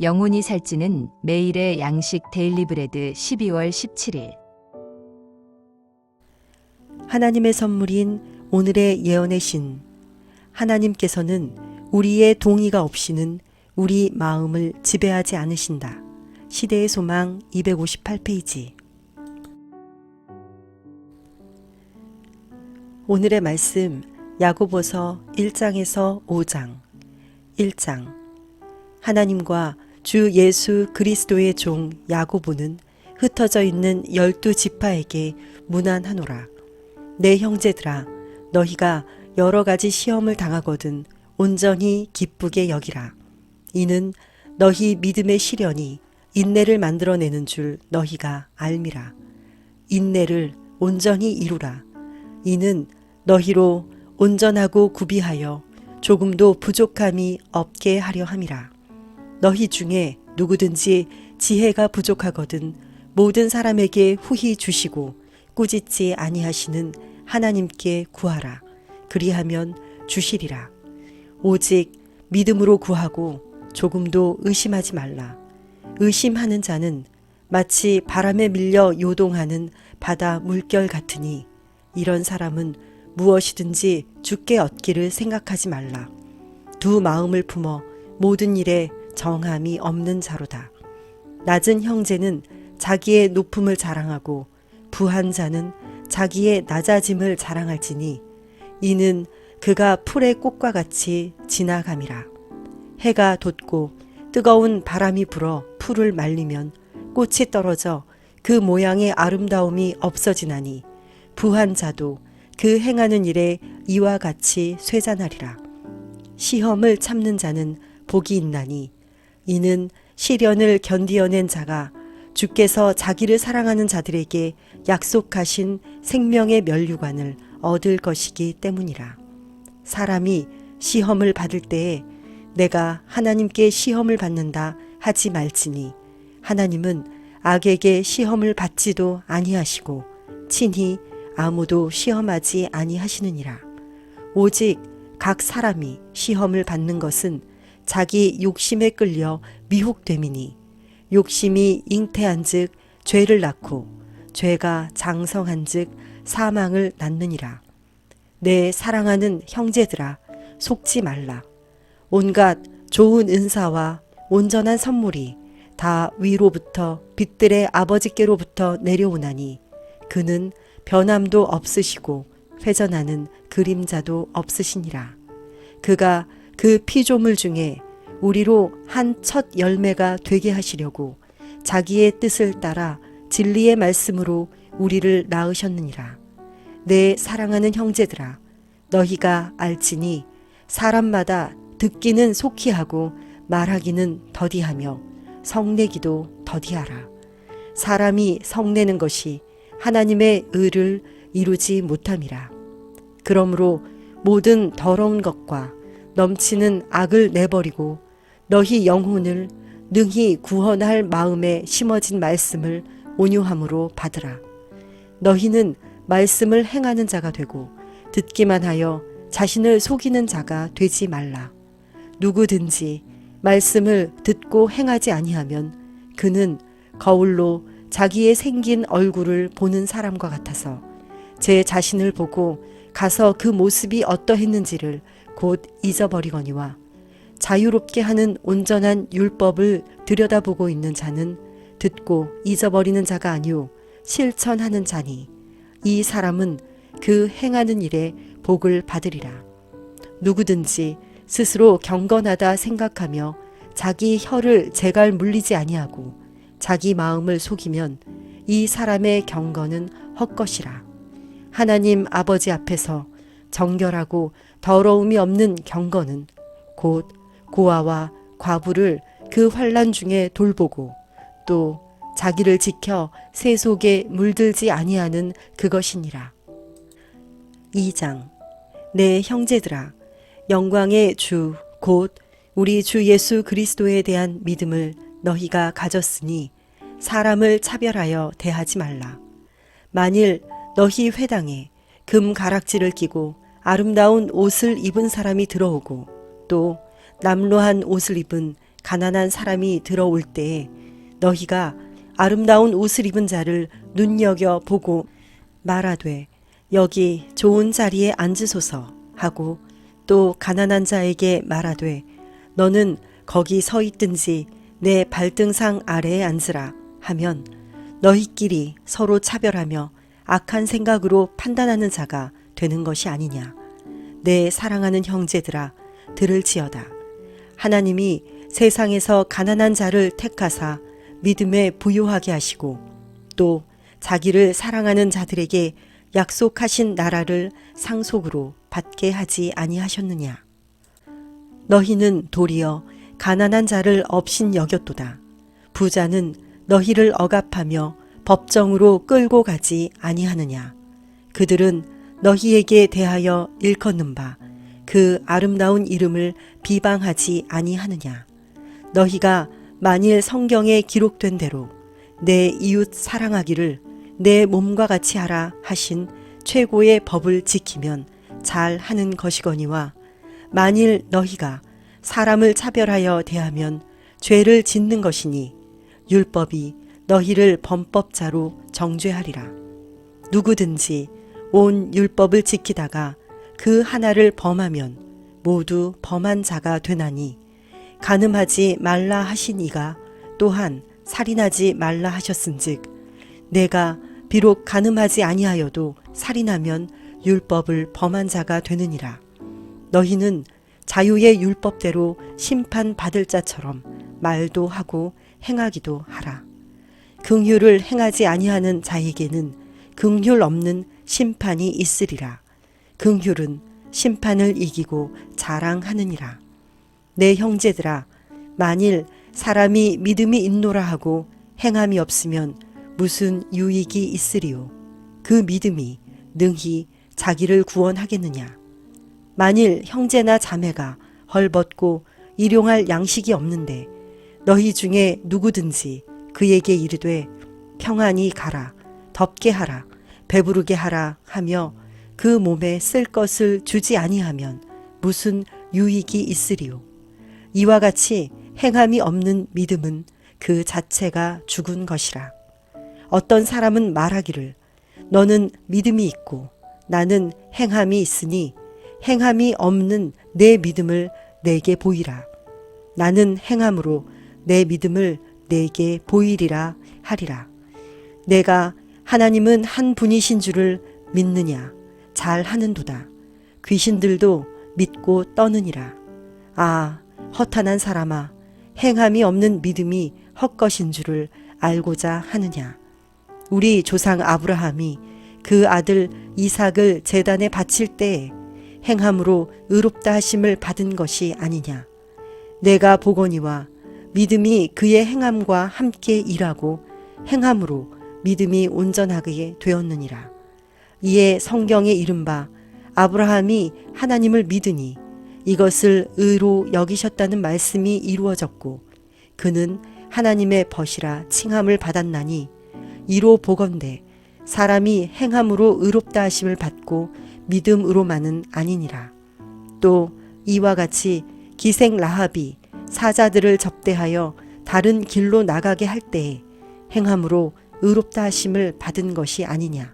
영혼이 살찌는 매일의 양식 데일리 브레드 12월 17일. 하나님의 선물인 오늘의 예언의 신. 하나님께서는 우리의 동의가 없이는 우리 마음을 지배하지 않으신다. 시대의 소망 258페이지. 오늘의 말씀 야고보서 1장에서 5장. 1장. 하나님과 주 예수 그리스도의 종 야고보는 흩어져 있는 12지파에게 문안하노라. 내 형제들아, 너희가 여러 가지 시험을 당하거든 온전히 기쁘게 여기라. 이는 너희 믿음의 시련이 인내를 만들어내는 줄 너희가 알미라. 인내를 온전히 이루라. 이는 너희로 온전하고 구비하여 조금도 부족함이 없게 하려 함이라. 너희 중에 누구든지 지혜가 부족하거든 모든 사람에게 후히 주시고 꾸짖지 아니하시는 하나님께 구하라. 그리하면 주시리라. 오직 믿음으로 구하고 조금도 의심하지 말라. 의심하는 자는 마치 바람에 밀려 요동하는 바다 물결 같으니 이런 사람은 무엇이든지 주께 얻기를 생각하지 말라. 두 마음을 품어 모든 일에 정함이 없는 자로다. 낮은 형제는 자기의 높음을 자랑하고 부한 자는 자기의 낮아짐을 자랑할지니 이는 그가 풀의 꽃과 같이 지나감이라. 해가 돋고 뜨거운 바람이 불어 풀을 말리면 꽃이 떨어져 그 모양의 아름다움이 없어지나니 부한 자도 그 행하는 일에 이와 같이 쇠잔하리라. 시험을 참는 자는 복이 있나니 이는 시련을 견디어낸 자가 주께서 자기를 사랑하는 자들에게 약속하신 생명의 면류관을 얻을 것이기 때문이라. 사람이 시험을 받을 때에 내가 하나님께 시험을 받는다 하지 말지니 하나님은 악에게 시험을 받지도 아니하시고 친히 아무도 시험하지 아니하시느니라. 오직 각 사람이 시험을 받는 것은 자기 욕심에 끌려 미혹됨이니 욕심이 잉태한즉 죄를 낳고 죄가 장성한즉 사망을 낳느니라. 내 사랑하는 형제들아, 속지 말라. 온갖 좋은 은사와 온전한 선물이 다 위로부터 빛들의 아버지께로부터 내려오나니 그는 변함도 없으시고 회전하는 그림자도 없으시니라. 그가 그 피조물 중에 우리로 한 첫 열매가 되게 하시려고 자기의 뜻을 따라 진리의 말씀으로 우리를 낳으셨느니라. 내 사랑하는 형제들아, 너희가 알지니 사람마다 듣기는 속히 하고 말하기는 더디하며 성내기도 더디하라. 사람이 성내는 것이 하나님의 의를 이루지 못함이라. 그러므로 모든 더러운 것과 넘치는 악을 내버리고 너희 영혼을 능히 구원할 마음에 심어진 말씀을 온유함으로 받으라. 너희는 말씀을 행하는 자가 되고 듣기만 하여 자신을 속이는 자가 되지 말라. 누구든지 말씀을 듣고 행하지 아니하면 그는 거울로 자기의 생긴 얼굴을 보는 사람과 같아서 제 자신을 보고 가서 그 모습이 어떠했는지를 곧 잊어버리거니와 자유롭게 하는 온전한 율법을 들여다보고 있는 자는 듣고 잊어버리는 자가 아니오 실천하는 자니 이 사람은 그 행하는 일에 복을 받으리라. 누구든지 스스로 경건하다 생각하며 자기 혀를 제갈 물리지 아니하고 자기 마음을 속이면 이 사람의 경건은 헛것이라. 하나님 아버지 앞에서 정결하고 더러움이 없는 경건은 곧 고아와 과부를 그 환난 중에 돌보고 또 자기를 지켜 새 속에 물들지 아니하는 그것이니라. 2장. 내 형제들아, 영광의 주 곧 우리 주 예수 그리스도에 대한 믿음을 너희가 가졌으니 사람을 차별하여 대하지 말라. 만일 너희 회당에 금 가락지를 끼고 아름다운 옷을 입은 사람이 들어오고 또 남로한 옷을 입은 가난한 사람이 들어올 때에 너희가 아름다운 옷을 입은 자를 눈여겨 보고 말하되 여기 좋은 자리에 앉으소서 하고 또 가난한 자에게 말하되 너는 거기 서 있든지 내 발등상 아래에 앉으라 하면 너희끼리 서로 차별하며 악한 생각으로 판단하는 자가 되는 것이 아니냐. 내 사랑하는 형제들아 들을지어다. 하나님이 세상에서 가난한 자를 택하사 믿음에 부요하게 하시고 또 자기를 사랑하는 자들에게 약속하신 나라를 상속으로 받게 하지 아니하셨느냐. 너희는 도리어 가난한 자를 업신 여겼도다. 부자는 너희를 억압하며 법정으로 끌고 가지 아니하느냐. 그들은 너희에게 대하여 일컫는 바 그 아름다운 이름을 비방하지 아니하느냐. 너희가 만일 성경에 기록된 대로 내 이웃 사랑하기를 내 몸과 같이 하라 하신 최고의 법을 지키면 잘 하는 것이거니와 만일 너희가 사람을 차별하여 대하면 죄를 짓는 것이니 율법이 너희를 범법자로 정죄하리라. 누구든지 온 율법을 지키다가 그 하나를 범하면 모두 범한 자가 되나니 간음하지 말라 하신 이가 또한 살인하지 말라 하셨은즉 내가 비록 간음하지 아니하여도 살인하면 율법을 범한 자가 되느니라. 너희는 자유의 율법대로 심판받을 자처럼 말도 하고 행하기도 하라. 긍휼을 행하지 아니하는 자에게는 긍휼 없는 심판이 있으리라. 긍휼은 심판을 이기고 자랑하느니라. 내 형제들아 만일 사람이 믿음이 있노라 하고 행함이 없으면 무슨 유익이 있으리요. 그 믿음이 능히 자기를 구원하겠느냐. 만일 형제나 자매가 헐벗고 일용할 양식이 없는데 너희 중에 누구든지 그에게 이르되 평안히 가라, 덥게 하라, 배부르게 하라 하며 그 몸에 쓸 것을 주지 아니하면 무슨 유익이 있으리요. 이와 같이 행함이 없는 믿음은 그 자체가 죽은 것이라. 어떤 사람은 말하기를 너는 믿음이 있고 나는 행함이 있으니 행함이 없는 내 믿음을 내게 보이라. 나는 행함으로 내 믿음을 내게 보이리라 하리라. 내가 하나님은 한 분이신 줄을 믿느냐. 잘 하는도다. 귀신들도 믿고 떠느니라. 아, 허탄한 사람아, 행함이 없는 믿음이 헛것인 줄을 알고자 하느냐. 우리 조상 아브라함이 그 아들 이삭을 제단에 바칠 때에 행함으로 의롭다 하심을 받은 것이 아니냐. 내가 보거니와 믿음이 그의 행함과 함께 일하고 행함으로 믿음이 온전하게 되었느니라. 이에 성경에 이른바 아브라함이 하나님을 믿으니 이것을 의로 여기셨다는 말씀이 이루어졌고 그는 하나님의 벗이라 칭함을 받았나니 이로 보건대 사람이 행함으로 의롭다 하심을 받고 믿음으로만은 아니니라. 또 이와 같이 기생 라합이 사자들을 접대하여 다른 길로 나가게 할 때에 행함으로 의롭다 하심을 받은 것이 아니냐.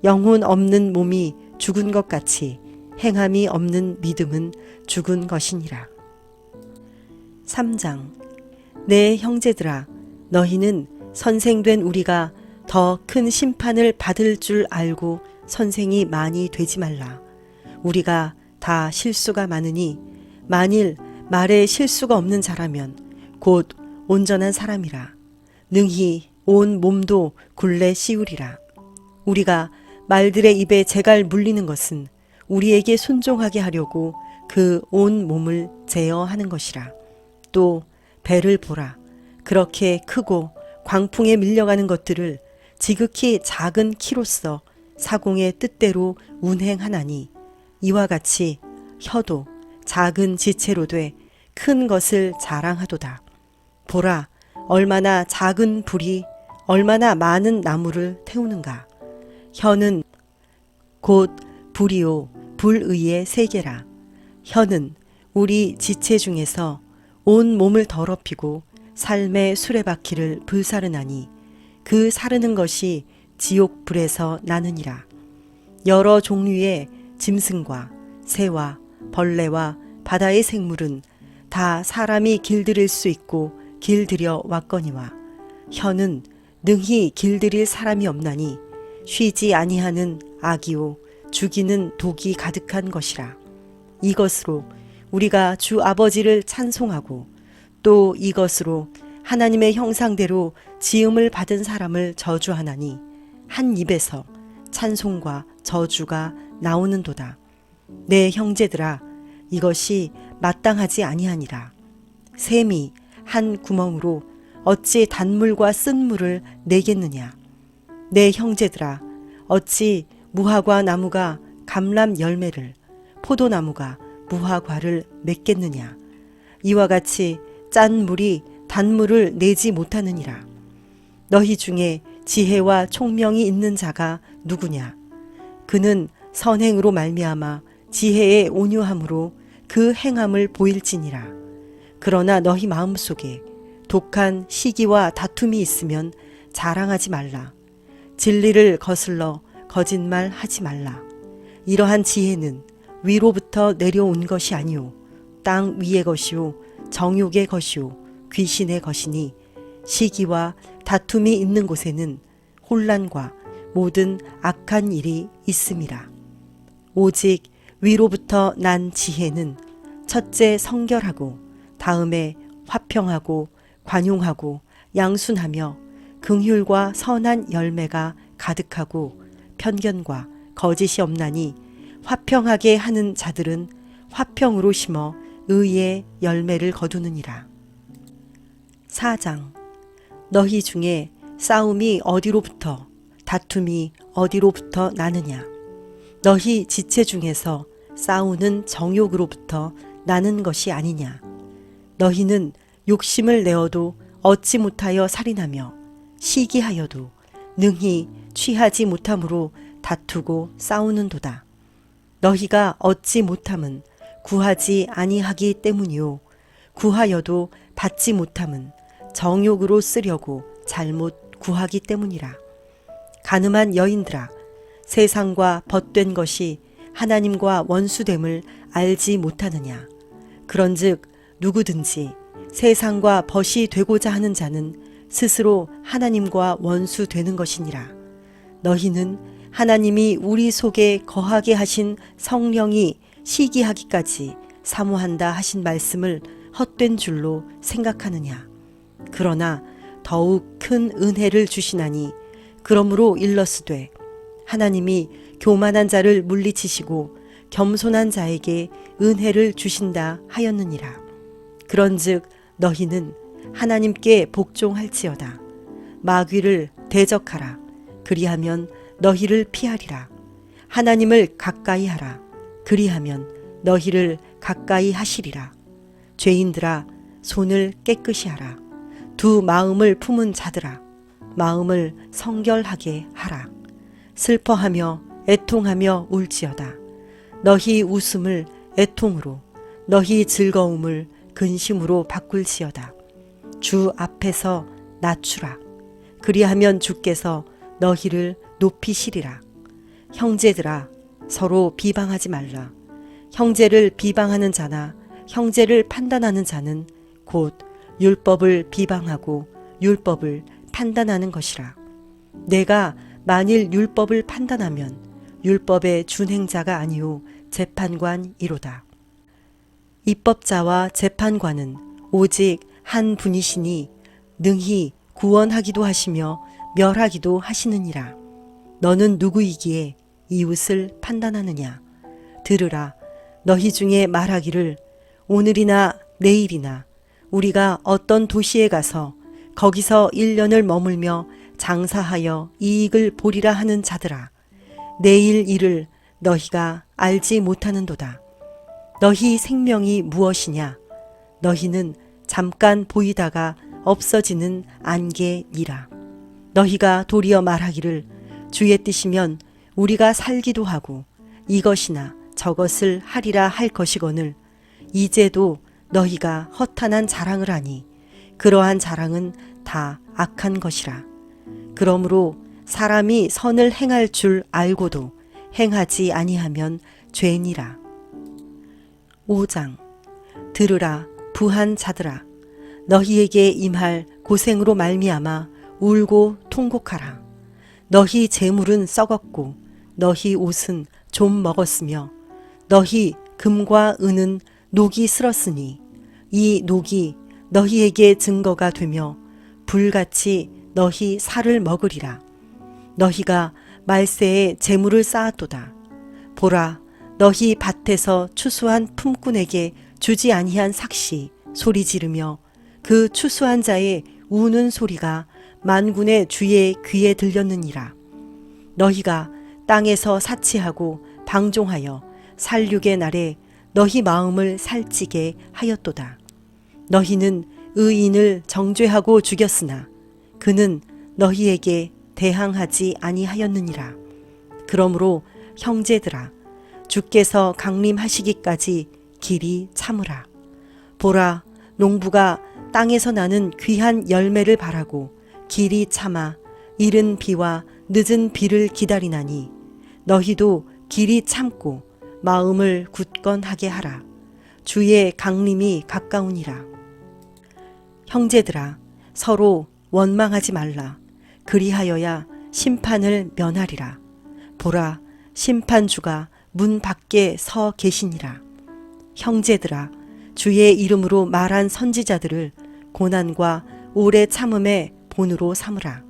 영혼 없는 몸이 죽은 것 같이 행함이 없는 믿음은 죽은 것이니라. 3장. 내 형제들아 너희는 선생된 우리가 더 큰 심판을 받을 줄 알고 선생이 많이 되지 말라. 우리가 다 실수가 많으니 만일 말에 실수가 없는 자라면 곧 온전한 사람이라. 능히 온 몸도 굴레 씌우리라. 우리가 말들의 입에 재갈 물리는 것은 우리에게 순종하게 하려고 그 온 몸을 제어하는 것이라. 또 배를 보라. 그렇게 크고 광풍에 밀려가는 것들을 지극히 작은 키로서 사공의 뜻대로 운행하나니 이와 같이 혀도 작은 지체로 돼 큰 것을 자랑하도다. 보라, 얼마나 작은 불이 얼마나 많은 나무를 태우는가. 혀는 곧 불이요 불의의 세계라. 혀는 우리 지체 중에서 온 몸을 더럽히고 삶의 수레바퀴를 불사르나니 그 사르는 것이 지옥 불에서 나느니라. 여러 종류의 짐승과 새와 벌레와 바다의 생물은 다 사람이 길들일 수 있고 길들여 왔거니와 혀는 능히 길들일 사람이 없나니 쉬지 아니하는 악이요 죽이는 독이 가득한 것이라. 이것으로 우리가 주 아버지를 찬송하고 또 이것으로 하나님의 형상대로 지음을 받은 사람을 저주하나니 한 입에서 찬송과 저주가 나오는도다. 내 형제들아, 이것이 마땅하지 아니하니라. 샘이 한 구멍으로 어찌 단물과 쓴물을 내겠느냐. 내 형제들아, 어찌 무화과 나무가 감람 열매를, 포도나무가 무화과를 맺겠느냐. 이와 같이 짠 물이 단물을 내지 못하느니라. 너희 중에 지혜와 총명이 있는 자가 누구냐. 그는 선행으로 말미암아 지혜의 온유함으로 그 행함을 보일지니라. 그러나 너희 마음속에 독한 시기와 다툼이 있으면 자랑하지 말라. 진리를 거슬러 거짓말하지 말라. 이러한 지혜는 위로부터 내려온 것이 아니요 땅 위의 것이요 정욕의 것이요 귀신의 것이니 시기와 다툼이 있는 곳에는 혼란과 모든 악한 일이 있음이라. 오직 위로부터 난 지혜는 첫째 성결하고 다음에 화평하고 관용하고 양순하며 긍휼과 선한 열매가 가득하고 편견과 거짓이 없나니 화평하게 하는 자들은 화평으로 심어 의의 열매를 거두느니라. 4장. 너희 중에 싸움이 어디로부터 다툼이 어디로부터 나느냐. 너희 지체 중에서 싸우는 정욕으로부터 나는 것이 아니냐. 너희는 욕심을 내어도 얻지 못하여 살인하며 시기하여도 능히 취하지 못함으로 다투고 싸우는도다. 너희가 얻지 못함은 구하지 아니하기 때문이요 구하여도 받지 못함은 정욕으로 쓰려고 잘못 구하기 때문이라. 가늠한 여인들아, 세상과 벗된 것이 하나님과 원수됨을 알지 못하느냐. 그런즉 누구든지 세상과 벗이 되고자 하는 자는 스스로 하나님과 원수 되는 것이니라. 너희는 하나님이 우리 속에 거하게 하신 성령이 시기하기까지 사모한다 하신 말씀을 헛된 줄로 생각하느냐. 그러나 더욱 큰 은혜를 주시나니 그러므로 일러스되 하나님이 교만한 자를 물리치시고 겸손한 자에게 은혜를 주신다 하였느니라. 그런즉 너희는 하나님께 복종할지어다. 마귀를 대적하라. 그리하면 너희를 피하리라. 하나님을 가까이 하라. 그리하면 너희를 가까이 하시리라. 죄인들아, 손을 깨끗이 하라. 두 마음을 품은 자들아, 마음을 성결하게 하라. 슬퍼하며 애통하며 울지어다. 너희 웃음을 애통으로, 너희 즐거움을 근심으로 바꿀지어다. 주 앞에서 낮추라. 그리하면 주께서 너희를 높이시리라. 형제들아, 서로 비방하지 말라. 형제를 비방하는 자나 형제를 판단하는 자는 곧 율법을 비방하고 율법을 판단하는 것이라. 내가 만일 율법을 판단하면 율법의 준행자가 아니오 재판관이로다. 입법자와 재판관은 오직 한 분이시니 능히 구원하기도 하시며 멸하기도 하시느니라. 너는 누구이기에 이웃을 판단하느냐. 들으라. 너희 중에 말하기를 오늘이나 내일이나 우리가 어떤 도시에 가서 거기서 1년을 머물며 장사하여 이익을 보리라 하는 자들아, 내일 일을 너희가 알지 못하는도다. 너희 생명이 무엇이냐? 너희는 잠깐 보이다가 없어지는 안개니라. 너희가 도리어 말하기를 주의 뜻이면 우리가 살기도 하고 이것이나 저것을 하리라 할 것이거늘 이제도 너희가 허탄한 자랑을 하니 그러한 자랑은 다 악한 것이라. 그러므로 사람이 선을 행할 줄 알고도 행하지 아니하면 죄니라. 5장. 들으라 부한 자들아, 너희에게 임할 고생으로 말미암아 울고 통곡하라. 너희 재물은 썩었고 너희 옷은 좀 먹었으며 너희 금과 은은 녹이 슬었으니 이 녹이 너희에게 증거가 되며 불같이 너희 살을 먹으리라. 너희가 말세에 재물을 쌓았도다. 보라, 너희 밭에서 추수한 품꾼에게 주지 아니한 삭시 소리 지르며 그 추수한 자의 우는 소리가 만군의 주의 귀에 들렸느니라. 너희가 땅에서 사치하고 방종하여 살육의 날에 너희 마음을 살찌게 하였도다. 너희는 의인을 정죄하고 죽였으나 그는 너희에게 대항하지 아니하였느니라. 그러므로 형제들아, 주께서 강림하시기까지 길이 참으라. 보라, 농부가 땅에서 나는 귀한 열매를 바라고 길이 참아 이른 비와 늦은 비를 기다리나니 너희도 길이 참고 마음을 굳건하게 하라. 주의 강림이 가까우니라. 형제들아, 서로 원망하지 말라. 그리하여야 심판을 면하리라. 보라, 심판주가 문 밖에 서 계시니라. 형제들아, 주의 이름으로 말한 선지자들을 고난과 오래 참음의 본으로 삼으라.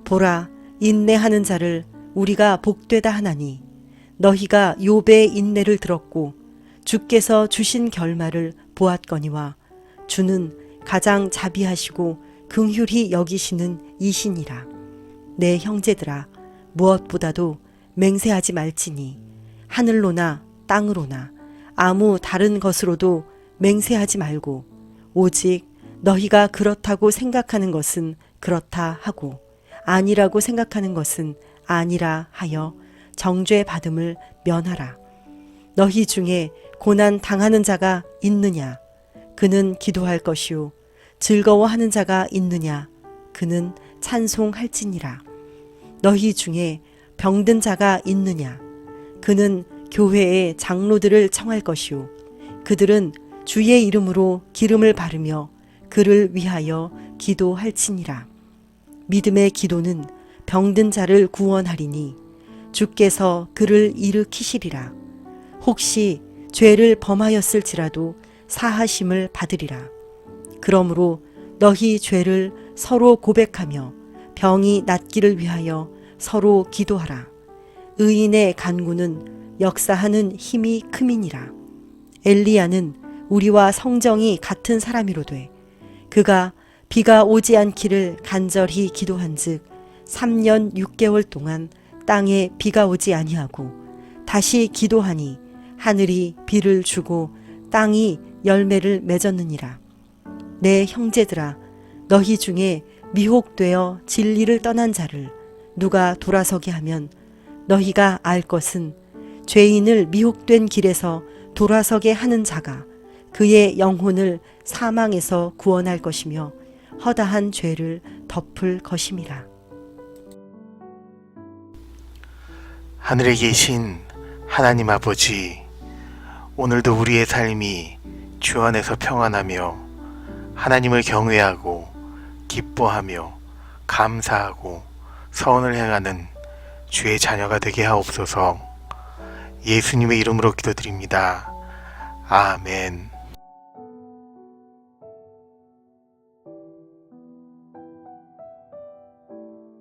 보라, 인내하는 자를 우리가 복되다 하나니 너희가 욥의 인내를 들었고 주께서 주신 결말을 보았거니와 주는 가장 자비하시고 긍휼히 여기시는 이시니라. 내 형제들아, 무엇보다도 맹세하지 말지니 하늘로나 땅으로나 아무 다른 것으로도 맹세하지 말고 오직 너희가 그렇다고 생각하는 것은 그렇다 하고 아니라고 생각하는 것은 아니라 하여 정죄 받음을 면하라. 너희 중에 고난 당하는 자가 있느냐? 그는 기도할 것이요. 즐거워하는 자가 있느냐? 그는 찬송할지니라. 너희 중에 병든 자가 있느냐? 그는 교회의 장로들을 청할 것이요. 그들은 주의 이름으로 기름을 바르며 그를 위하여 기도할지니라. 믿음의 기도는 병든 자를 구원하리니 주께서 그를 일으키시리라. 혹시 죄를 범하였을지라도 사하심을 받으리라. 그러므로 너희 죄를 서로 고백하며 병이 낫기를 위하여 서로 기도하라. 의인의 간구는 역사하는 힘이 큼이니라. 엘리야는 우리와 성정이 같은 사람이로되 그가 비가 오지 않기를 간절히 기도한즉 3년 6개월 동안 땅에 비가 오지 아니하고 다시 기도하니 하늘이 비를 주고 땅이 열매를 맺었느니라. 내 형제들아, 너희 중에 미혹되어 진리를 떠난 자를 누가 돌아서게 하면 너희가 알 것은 죄인을 미혹된 길에서 돌아서게 하는 자가 그의 영혼을 사망에서 구원할 것이며 허다한 죄를 덮을 것임이라. 하늘에 계신 하나님 아버지, 오늘도 우리의 삶이 주 안에서 평안하며 하나님을 경외하고 기뻐하며 감사하고 선을 행하는 주의 자녀가 되게 하옵소서. 예수님의 이름으로 기도드립니다. 아멘.